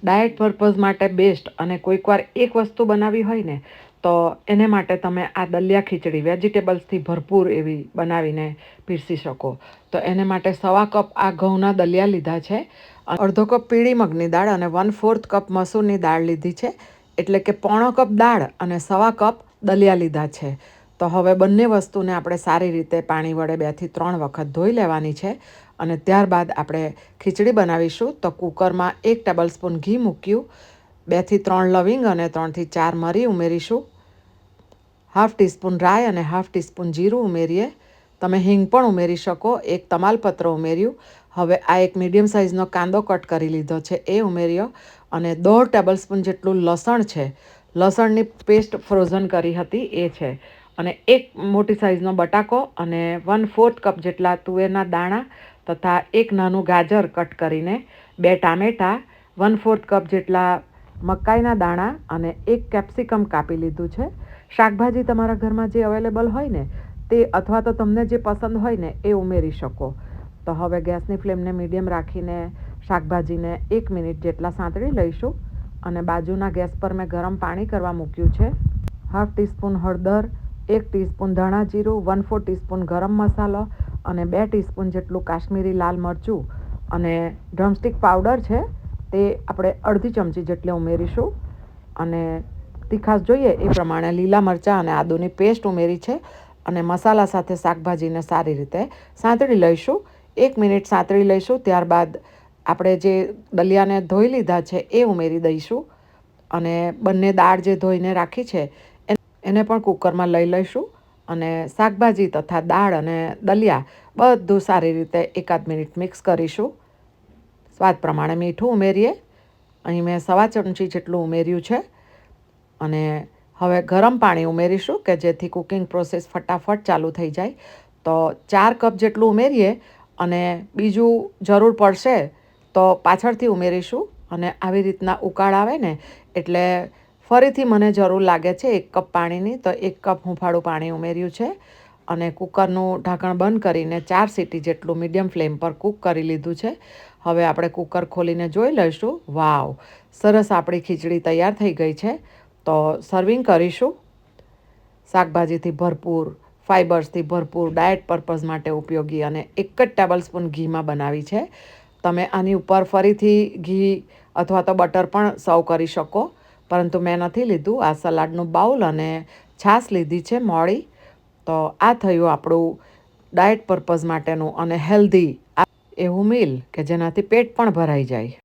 Diet purpose માટે best અને કોઈકવાર એક વસ્તુ બનાવી હોય ને તો એને માટે તમે આ દલિયા ખીચડી વેજીટેબલ્સથી ભરપૂર એવી બનાવીને પીરસી શકો. તો એને માટે 1.25 કપ આ ઘઉંના દલિયા લીધા છે, અડધો કપ પીળી મગની દાળ અને 1/4 કપ મસૂરની દાળ લીધી છે, એટલે કે 1/4 કપ દાળ અને 1.25 કપ દલિયા લીધા છે. તો હવે બંને વસ્તુને આપણે સારી રીતે પાણી વડે 2 થી 3 વખત ધોઈ લેવાની છે અને ત્યારબાદ આપણે ખીચડી બનાવીશું. તો કુકરમાં 1 ટેબલસ્પૂન ઘી મૂક્યું, 2 થી 3 લવિંગ અને 3 થી 4 મરી ઉમેરીશું, 1/2 ટીસ્પૂન રાઈ અને 1/2 ટીસ્પૂન જીરું ઉમેરીએ. તમે હિંગ પણ ઉમેરી શકો. 1 તમાલપત્ર ઉમેર્યું. હવે આ એક મીડિયમ સાઇઝનો કાંદો કટ કરી લીધો છે એ ઉમેર્યો અને 1.5 ટેબલસ્પૂન જેટલું લસણ છે, લસણની પેસ્ટ ફ્રોઝન કરી હતી એ છે, અને 1 મોટી સાઇઝનો બટાકો અને 1/4 કપ જેટલા તુવેરના દાણા તથા 1 નાનું ગાજર કટ કરીને, 2 ટામેટાં, 1/4 કપ જેટલા મકાઈના દાણા અને 1 કેપ્સિકમ કાપી લીધું છે. શાકભાજી તમારા ઘરમાં જે અવેલેબલ હોય ને તે અથવા તો તમને જે પસંદ હોય ને એ ઉમેરી શકો. તો હવે ગેસની ફ્લેમને મીડિયમ રાખીને શાકભાજીને 1 મિનિટ જેટલા સાંતળી લઈશું અને બાજુના ગેસ પર મેં ગરમ પાણી કરવા મૂક્યું છે. 1/2 ટીસ્પૂન હળદર, 1 ટીસ્પૂન ધાણા જીરું, 1/4 ટીસ્પૂન ગરમ મસાલો અને 2 ટીસ્પૂન જેટલું કાશ્મીરી લાલ મરચું અને ડ્રમસ્ટિક પાવડર છે તે આપણે અડધી ચમચી જેટલી ઉમેરીશું અને તીખાશ જોઈએ એ પ્રમાણે લીલા મરચાં અને આદુની પેસ્ટ ઉમેરી છે અને મસાલા સાથે શાકભાજીને સારી રીતે સાંતળી લઈશું. 1 મિનિટ સાંતળી લઈશું. ત્યારબાદ આપણે જે દલિયાને ધોઈ લીધા છે એ ઉમેરી દઈશું અને બંને દાળ જે ધોઈને રાખી છે એને પણ કુકરમાં લઈ લઈશું અને શાકભાજી તથા દાળ અને દલિયા બધું સારી રીતે 1 મિનિટ મિક્સ કરીશું. સ્વાદ પ્રમાણે મીઠું ઉમેરીએ. અહીં મેં 1/2 ચમચી જેટલું ઉમેર્યું છે અને હવે ગરમ પાણી ઉમેરીશું કે જેથી કુકિંગ પ્રોસેસ ફટાફટ ચાલુ થઈ જાય. તો 4 કપ જેટલું ઉમેરીએ અને બીજું જરૂર પડશે તો પાછળથી ઉમેરીશું. અને આવી રીતના ઉકાળ આવે ને એટલે ફરીથી મને જરૂર લાગે છે 1 કપ પાણીની, તો 1 કપ હુંફાળું પાણી ઉમેર્યું છે અને કુકરનું ઢાંકણ બંધ કરીને 4 સીટી જેટલું મીડિયમ ફ્લેમ પર કૂક કરી લીધું છે. હવે આપણે કુકર ખોલીને જોઈ લઈશું. વાવ, સરસ આપણી ખીચડી તૈયાર થઈ ગઈ છે. તો સર્વિંગ કરીશું. શાકભાજીથી ભરપૂર, ફાઇબર્સથી ભરપૂર, ડાયટ પર્પઝ માટે ઉપયોગી અને 1 જ ટેબલસ્પૂન ઘીમાં બનાવી છે. તમે આની ઉપર ફરીથી ઘી અથવા તો બટર પણ સર્વ કરી શકો, પરંતુ મેં નથી લીધું. આ સલાડનું બાઉલ અને છાશ લીધી છે મોળી. તો આ થયું આપણું ડાયટ પર્પઝ માટેનું અને હેલ્ધી એવું મીલ કે જેનાથી પેટ પણ ભરાઈ જાય.